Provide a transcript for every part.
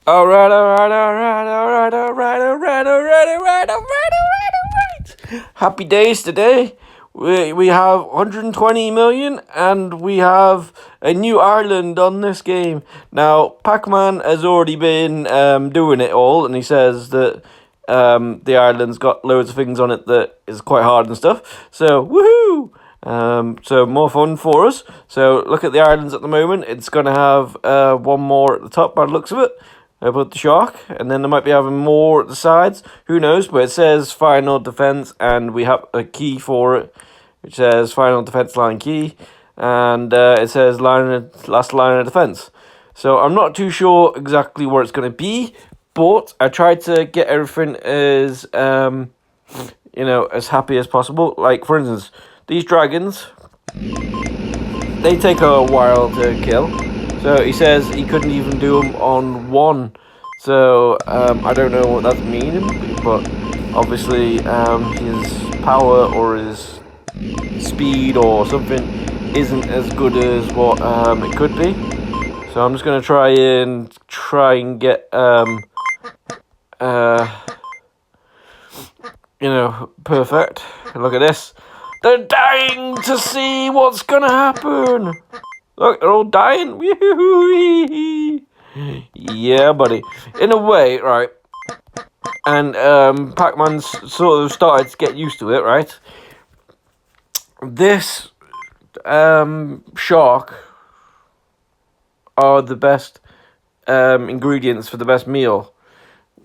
Alright. Happy days today. We have 120 million and we have a new island on this game. Now, Pac-Man has already been doing it all, and he says that the island's got loads of things on it that is quite hard and stuff. So, woohoo! So more fun for us. So look at the islands at the moment. It's going to have one more at the top by the looks of it. About the shark, and then they might be having more at the sides. Who knows? But it says final defense, and we have a key for it, which says final defense line key, and it says last line of defense. So I'm not too sure exactly where it's going to be, but I tried to get everything as as happy as possible. Like for instance, these dragons, they take a while to kill. So he says he couldn't even do them on one. So I don't know what that's meaning, but obviously his power or his speed or something isn't as good as what it could be. So I'm just gonna try and get perfect. Look at this. They're dying to see what's gonna happen. Look, they're all dying. Yeah, buddy. In a way, right. And Pac-Man's sort of started to get used to it, right? This shark are the best ingredients for the best meal.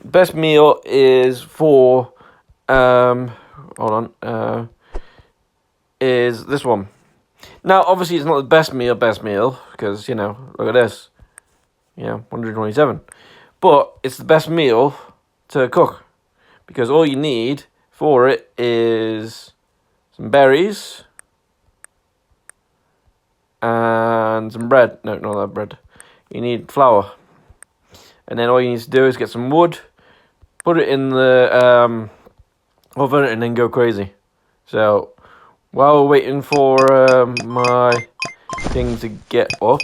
Best meal is for is this one. Now, obviously, it's not the best meal, because, look at this. 127. But it's the best meal to cook, because all you need for it is some berries and some bread. No, not that bread. You need flour. And then all you need to do is get some wood, put it in the oven, and then go crazy. So, while we're waiting for my thing to get up,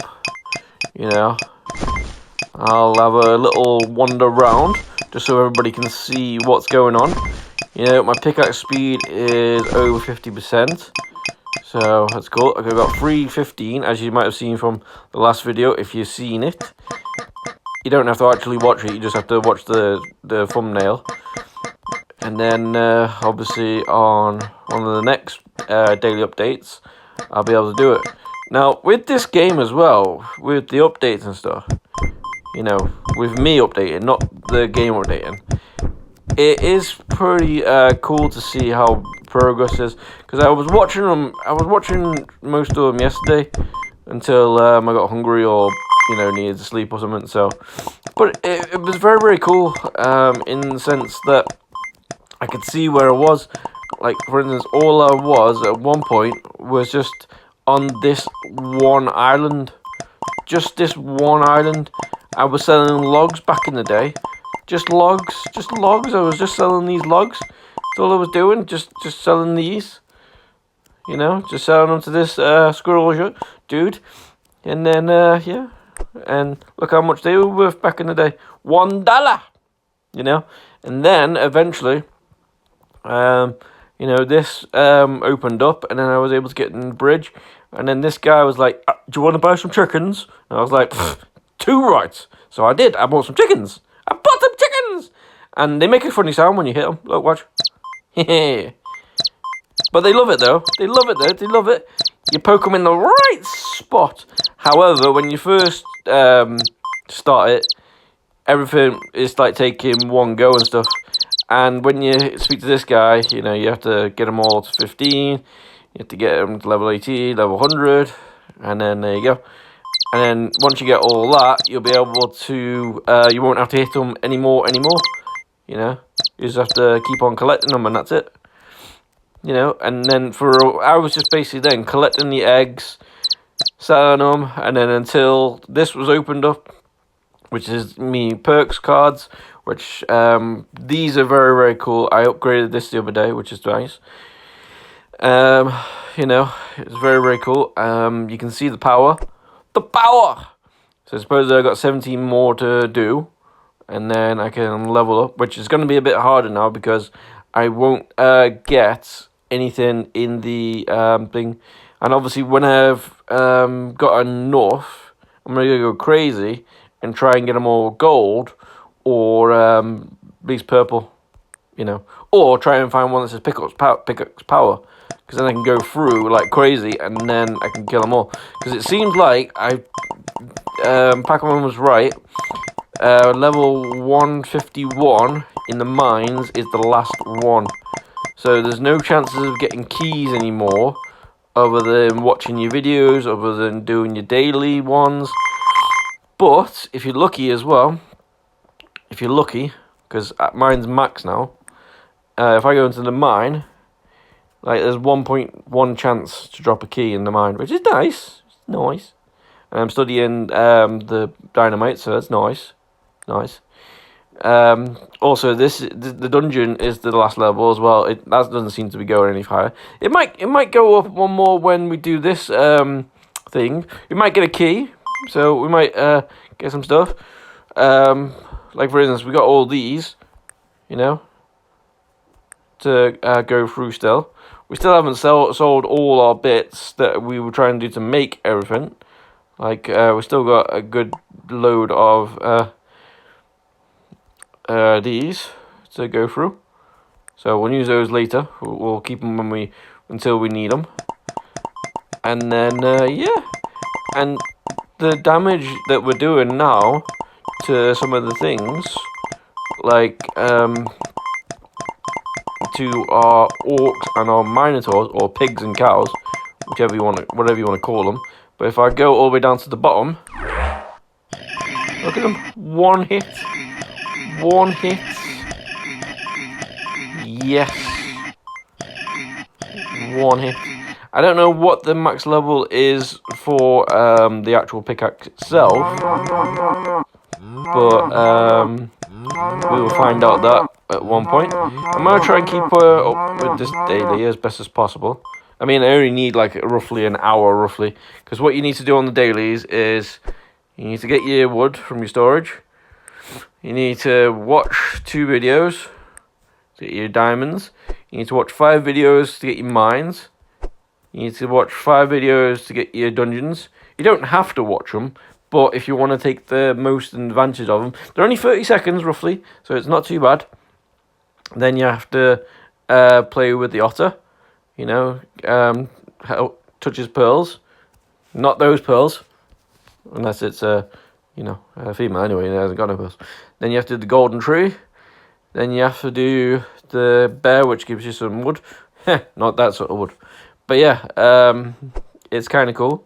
I'll have a little wander around just so everybody can see what's going on. My pickaxe speed is over 50%, so that's cool. I've got 315, as you might have seen from the last video. If you've seen it, you don't have to actually watch it, you just have to watch the thumbnail. And then, obviously, on one of the next daily updates, I'll be able to do it. Now, with this game as well, with the updates and stuff, with me updating, not the game updating, it is pretty cool to see how progress is. Because I was watching most of them yesterday until I got hungry or, needed to sleep or something. So, but it was very, very cool in the sense that I could see where I was. Like, for instance, all I was at one point was just on this one island. Just this one island. I was selling logs back in the day. Just logs. I was just selling these logs. That's all I was doing. Just selling these. Just selling them to this squirrel dude. And then, yeah. And look how much they were worth back in the day. $1. And then, eventually, this opened up, and then I was able to get in the bridge, and then this guy was like, do you want to buy some chickens? And I was like, 2 right. So I did. I bought some chickens. And they make a funny sound when you hit them. Look, watch. But they love it, though. They love it. You poke them in the right spot. However, when you first start it, everything is like taking one go and stuff. And when you speak to this guy, you have to get them all to 15. You have to get them to level 80, level 100. And then there you go. And then once you get all that, you'll be able to, you won't have to hit them anymore. You just have to keep on collecting them, and that's it. And then I was just basically then collecting the eggs, selling them, and then until this was opened up, which is me perks cards, which these are very, very cool. I upgraded this the other day, which is nice. It's very, very cool. You can see the power. So I suppose I got 17 more to do, and then I can level up, which is going to be a bit harder now because I won't get anything in the thing. And obviously when I've got enough, I'm going to go crazy and try and get them all gold, or at least purple, you know, or try and find one that says pickaxe power, because then I can go through like crazy and then I can kill them all. Because it seems like Pac-Man was right. Level 151 in the mines is the last one, so there's no chances of getting keys anymore, other than watching your videos, other than doing your daily ones. But if you're lucky as well, because mine's max now, if I go into the mine, like there's 1.1 chance to drop a key in the mine, which is nice. It's nice. And I'm studying the dynamite, so that's nice. Also, the dungeon is the last level as well. That doesn't seem to be going any higher. It might go up one more when we do this thing. We might get a key, so we might get some stuff. Like for instance, we got all these, you know, to go through still. We still haven't sold all our bits that we were trying to do to make everything. Like, we still got a good load of these to go through. So we'll use those later. We'll keep them until we need them. And then, yeah. And the damage that we're doing now to some of the things, like, to our orcs and our minotaurs, or pigs and cows, whatever you want to call them. But if I go all the way down to the bottom, look at them, one hit, yes, one hit. I don't know what the max level is for the actual pickaxe itself, but we will find out that at one point. I'm going to try and keep up with this daily as best as possible. I mean, I only need like roughly an hour, roughly. Because what you need to do on the dailies is you need to get your wood from your storage. You need to watch 2 videos to get your diamonds. You need to watch 5 videos to get your mines. You need to watch 5 videos to get your dungeons. You don't have to watch them, but if you want to take the most advantage of them, they're only 30 seconds roughly, so it's not too bad. Then you have to play with the otter, you know, touches pearls, not those pearls, unless it's a female anyway, it hasn't got no pearls. Then you have to do the golden tree. Then you have to do the bear, which gives you some wood. Not that sort of wood. But yeah, it's kind of cool.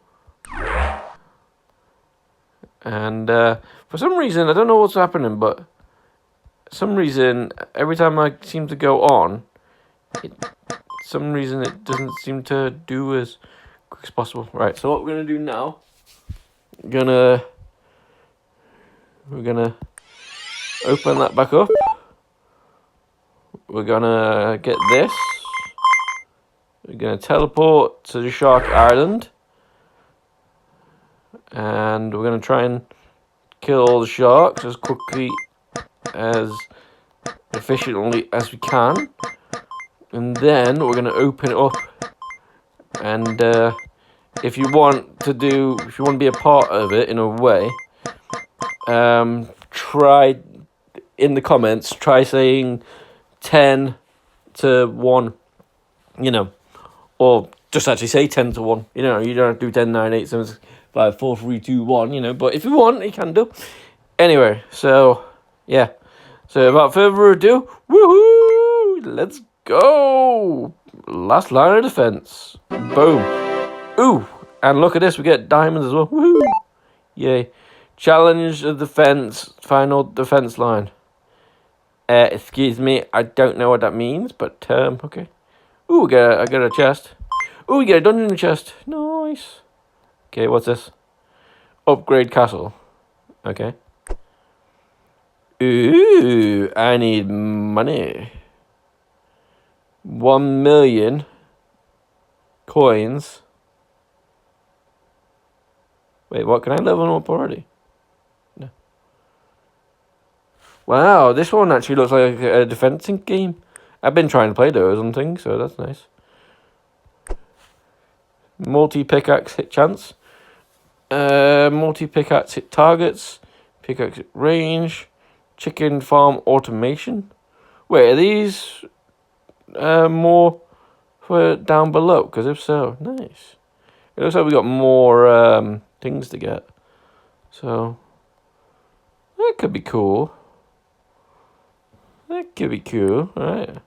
And for some reason, I don't know what's happening, but for some reason, every time I seem to go on, it doesn't seem to do as quick as possible. Right, so what we're going to do now, we're gonna open that back up. We're gonna get this. We're gonna teleport to the Shark Island. And we're going to try and kill all the sharks as quickly, as efficiently as we can. And then we're going to open it up. And if you want to be a part of it in a way, try in the comments, try saying 10 to 1, you know, or just actually say 10 to 1. You know, you don't have to do 10, 9, 8, 7, 6, 5, 4, 3, 2, 1, you know, but if you want, you can do. Anyway, so, yeah. So, without further ado, woohoo! Let's go! Last line of defense. Boom. Ooh! And look at this, we get diamonds as well. Woohoo! Yay. Challenge of defense. Final defense line. Excuse me, I don't know what that means, but, okay. Ooh, I got a chest. Ooh, we get a dungeon chest. Nice. Okay, what's this? Upgrade castle. Okay. Ooh, I need money. 1 million coins. Wait, what? Can I level them up already? No. Wow, this one actually looks like a defensive game. I've been trying to play those and things, so that's nice. Multi-pickaxe hit chance. Multi-pickaxe hit targets. Pickaxe hit range. Chicken farm automation. Wait, are these more for down below? Because if so, nice. It looks like we got more things to get. So, that could be cool. That could be cool. Alright.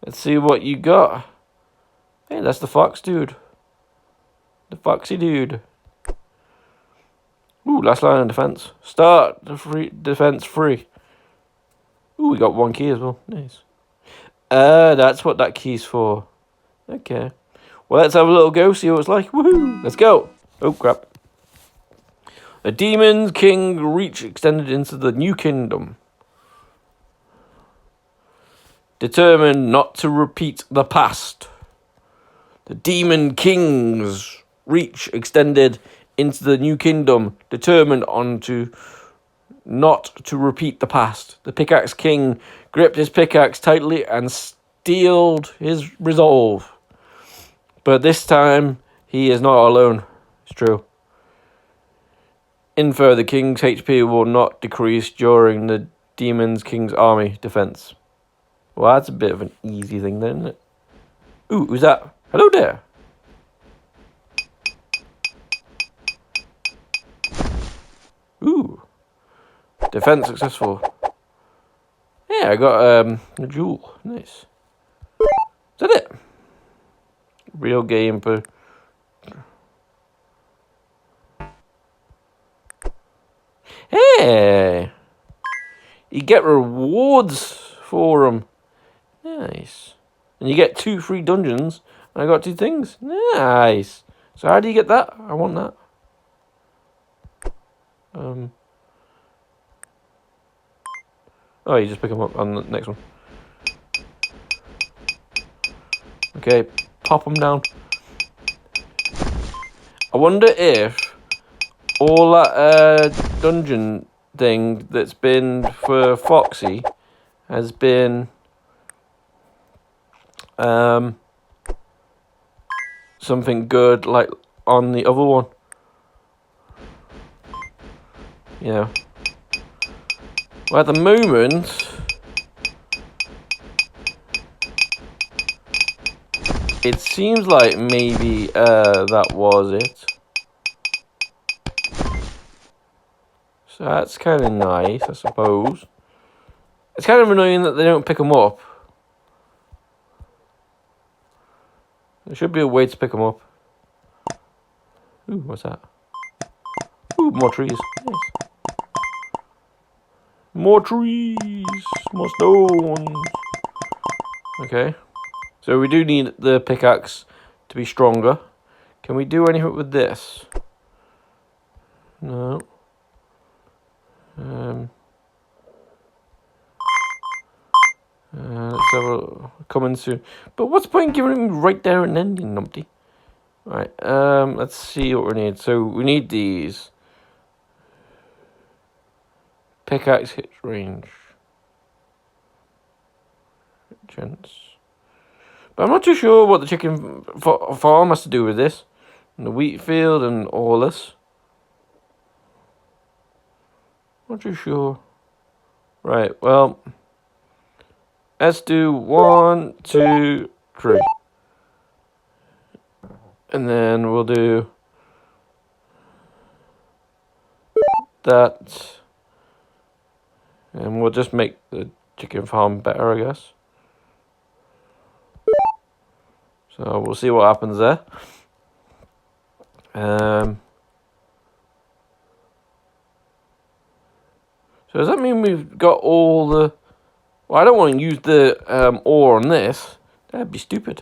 Let's see what you got. Hey, that's the fox dude. The foxy dude. Ooh, last line of defense. Start the defense free. Ooh, we got one key as well. Nice. That's what that key's for. Okay. Well, let's have a little go, see what it's like. Woohoo! Let's go. Oh, crap. The Demon King reach extended into the new kingdom. Determined not to repeat the past. The Demon King's reach extended into the new kingdom, determined not to repeat the past. The Pickaxe King gripped his pickaxe tightly and steeled his resolve. But this time, he is not alone. It's true. Infer, the King's HP will not decrease during the Demon King's army defense. Well, that's a bit of an easy thing then, isn't it? Ooh, who's that? Hello there. Ooh. Defense successful. Yeah, I got a jewel. Nice. Is that it? Real game for... Hey! You get rewards for them. Nice. And you get 2 free dungeons. And I got 2 things. Nice. So how do you get that? I want that. Oh, you just pick them up on the next one. Okay, pop them down. I wonder if all that dungeon thing that's been for Foxy has been something good like on the other one. Yeah. Well, at the moment, it seems like maybe that was it. So that's kind of nice, I suppose. It's kind of annoying that they don't pick them up. There should be a way to pick them up. Ooh, what's that? Ooh, more trees. Nice. More trees. More stones. Okay. So we do need the pickaxe to be stronger. Can we do anything with this? No. Let's have a coming soon. But what's the point in giving him right there and then, you numpty? Right, let's see what we need. So we need these. Pickaxe hit range. Chance. But I'm not too sure what the chicken farm has to do with this. And the wheat field and all this. Not too sure. Right, well. Let's do 1, 2, 3. And then we'll do that. And we'll just make the chicken farm better, I guess. So we'll see what happens there. So does that mean we've got all the... Well, I don't want to use the ore on this. That'd be stupid.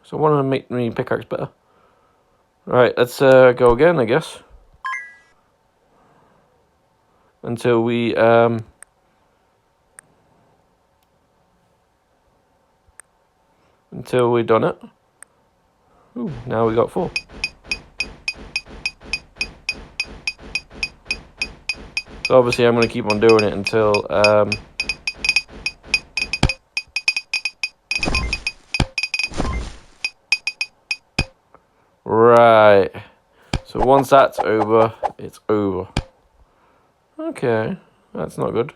So I want to make me pickaxe better. Right, let's go again, I guess. Until we until we done it. Ooh, now we got 4. So obviously I'm going to keep on doing it until right. So once that's over, it's over. Okay, that's not good.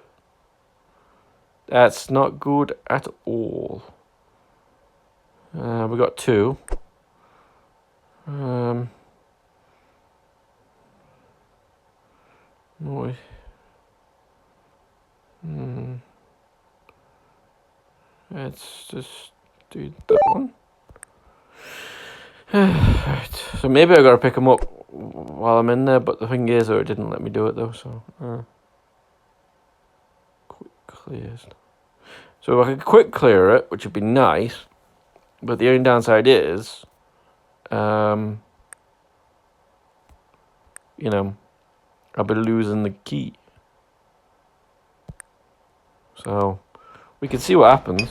That's not good at all. We got 2. Let's just do that one. Right. So maybe I gotta pick them up while I'm in there, but the thing is, it didn't let me do it though. So quick clears. So if I could quick clear it, which would be nice, but the only downside is, you know, I'll be losing the key. So we can see what happens.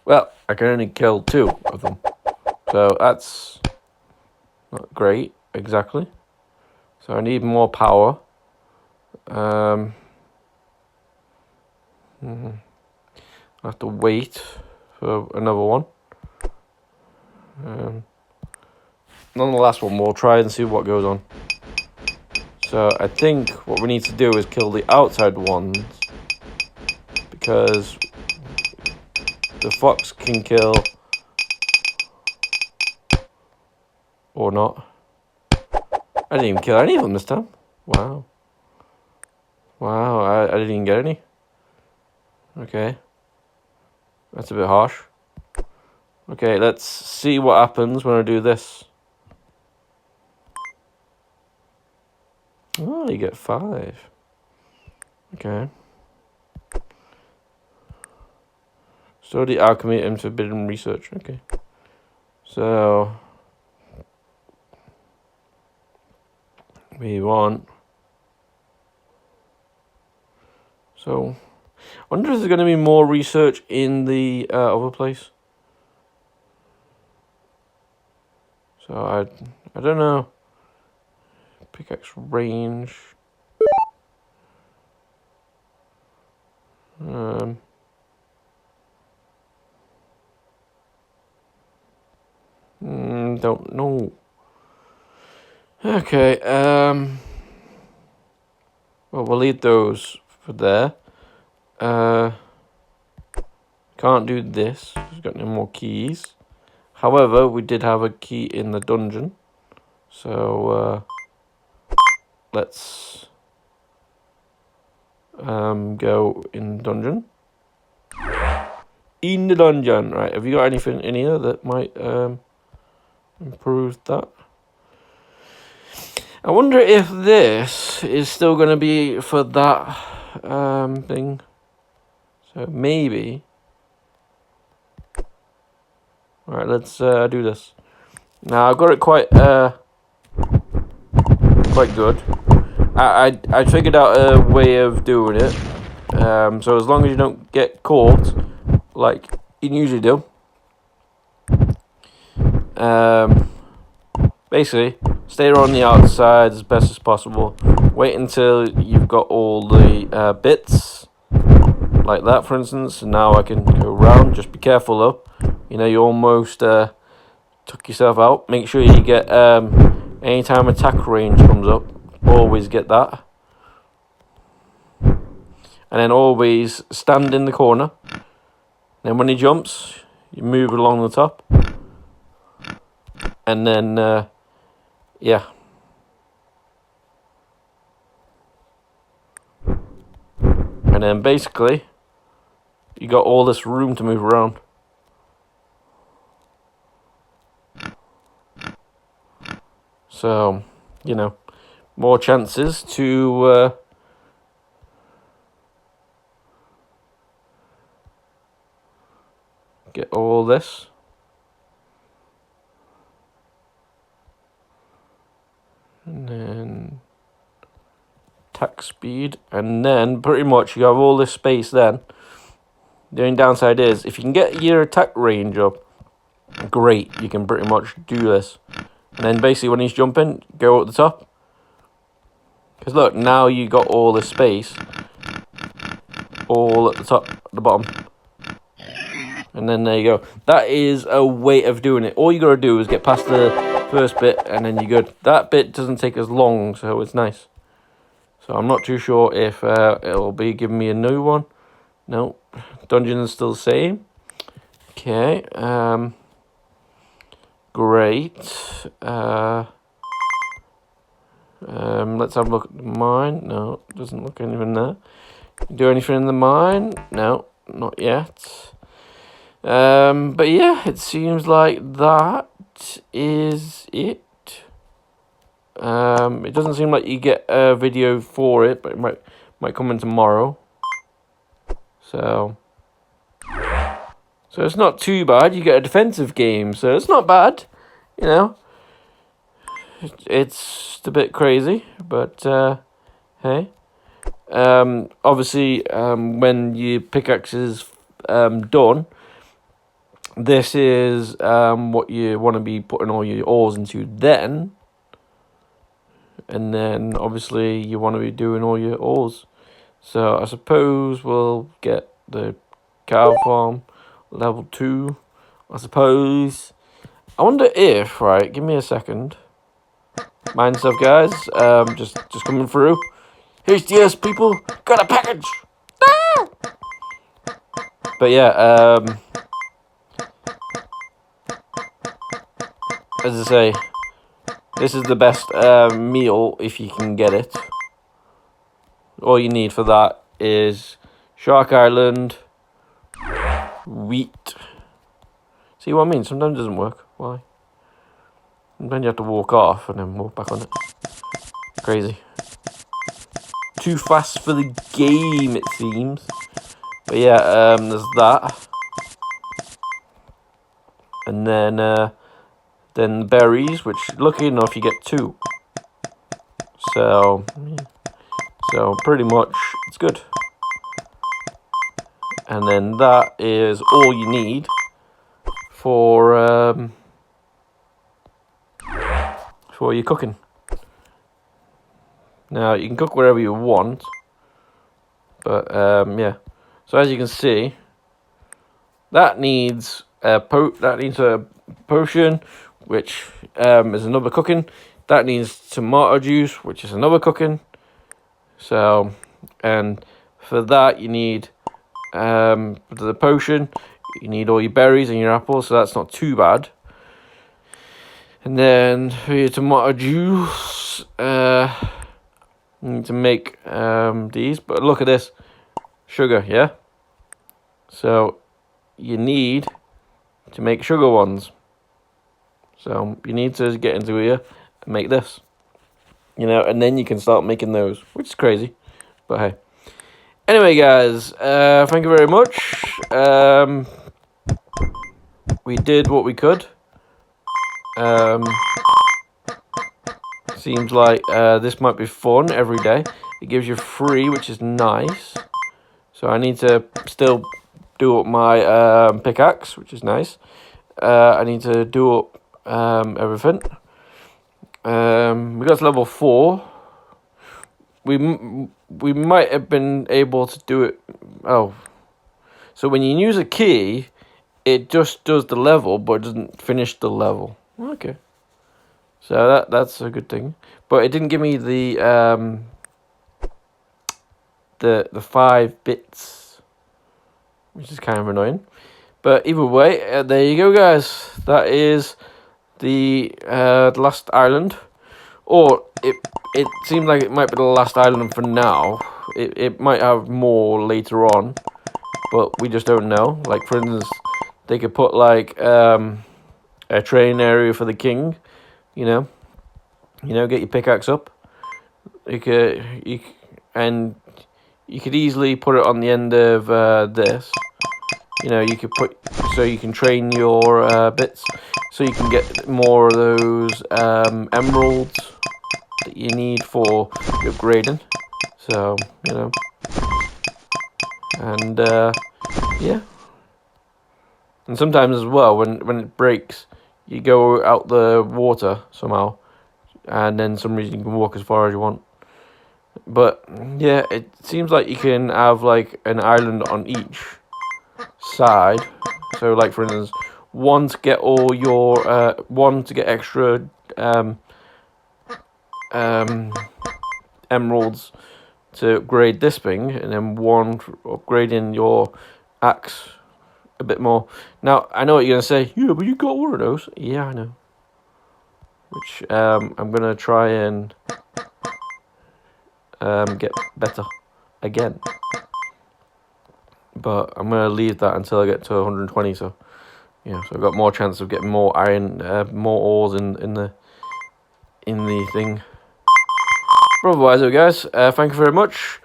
Well, I can only kill 2 of them, so that's not great exactly. So I need more power. I have to wait for another one. On the last one, we'll try and see what goes on. So I think what we need to do is kill the outside ones, because the fox can kill or not. I didn't even kill any of them this time. Wow. Wow, I didn't even get any. Okay. That's a bit harsh. Okay, let's see what happens when I do this. Oh, you get 5. Okay. Study alchemy and forbidden research. Okay. So we want. So I wonder if there's going to be more research in the other place. So I don't know. Pickaxe range. Don't know. Okay. Well, we'll leave those for there. Can't do this. We've got no more keys. However, we did have a key in the dungeon. So let's go in dungeon. In the dungeon, right? Have you got anything in here that might improve that? I wonder if this is still going to be for that thing. So maybe. All right, let's do this. Now I've got it quite good. I figured out a way of doing it. So as long as you don't get caught, like you usually do, basically stay on the outside as best as possible. Wait until you've got all the bits, like that, for instance. And now I can go around. Just be careful though. You know, you almost took yourself out. Make sure you get anytime attack range comes up, always get that. And then always stand in the corner. Then when he jumps, you move along the top. And then, yeah. And then basically, you got all this room to move around. So, you know, more chances to get all this. And then attack speed, and then pretty much you have all this space then. The only downside is, if you can get your attack range up, great, you can pretty much do this. And then basically when he's jumping, go at the top. Because look, now you got all this space, all at the top, at the bottom. And then there you go. That is a way of doing it. All you got to do is get past the first bit, and then you're good. That bit doesn't take as long, so it's nice. So I'm not too sure if it'll be giving me a new one. No, dungeon is still the same. Okay, great. Let's have a look at the mine. No, doesn't look anything there. Do anything in the mine? No, not yet. But yeah, it seems like that is it. It doesn't seem like you get a video for it, but it might come in tomorrow. So it's not too bad. You get a defensive game, so it's not bad. You know, it's a bit crazy, but hey. Obviously, when your pickaxe is done, this is what you want to be putting all your ores into then. And then, obviously, you want to be doing all your ores. So, I suppose we'll get the cow farm level 2. I suppose. I wonder if, right, give me a second. Mind stuff, guys. Just coming through. HDS, people, got a package! Ah! But yeah, as I say, this is the best meal if you can get it. All you need for that is Shark Island, wheat. See what I mean? Sometimes it doesn't work. Why? Sometimes you have to walk off and then walk back on it. Crazy. Too fast for the game, it seems. But yeah, there's that. And then berries, which lucky enough you get 2. So pretty much it's good. And then that is all you need for your cooking. Now you can cook wherever you want, but yeah. So as you can see, that needs a potion, which is another cooking. That needs tomato juice, which is another cooking. So, and for that you need the potion. You need all your berries and your apples, so that's not too bad. And then for your tomato juice, you need to make these. But look at this, sugar, yeah. So you need to make sugar ones. So you need to get into here and make this, you know, and then you can start making those, which is crazy, but hey. Anyway, guys, thank you very much. We did what we could. Seems like this might be fun every day. It gives you free, which is nice. So I need to still do up my pickaxe, which is nice. I need to do up everything. We got to level 4. We might have been able to do it. Oh, so when you use a key, it just does the level, but it doesn't finish the level. Okay, so that's a good thing. But it didn't give me the 5 bits, which is kind of annoying. But either way, there you go, guys. That is the last island, or it seems like it might be the last island for now. It might have more later on, but we just don't know. Like, for instance, they could put like a training area for the king, you know, get your pickaxe up. You could easily put it on the end of this. You know, you could put, so you can train your bits, so you can get more of those emeralds that you need for upgrading. So, you know, and yeah. And sometimes as well, when it breaks, you go out the water somehow, and then some reason you can walk as far as you want. But yeah, it seems like you can have like an island on each side. So like for instance, one to get all your one to get extra emeralds to upgrade this thing, and then one for upgrading your axe a bit more. Now I know what you're gonna say. Yeah, but you got one of those. Yeah, I know. Which I'm gonna try and get better again. But I'm gonna leave that until I get to 120. So yeah, so I've got more chance of getting more iron, more ores in the thing. But otherwise, though, guys, thank you very much.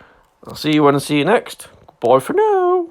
I'll see you when I see you next. Bye for now.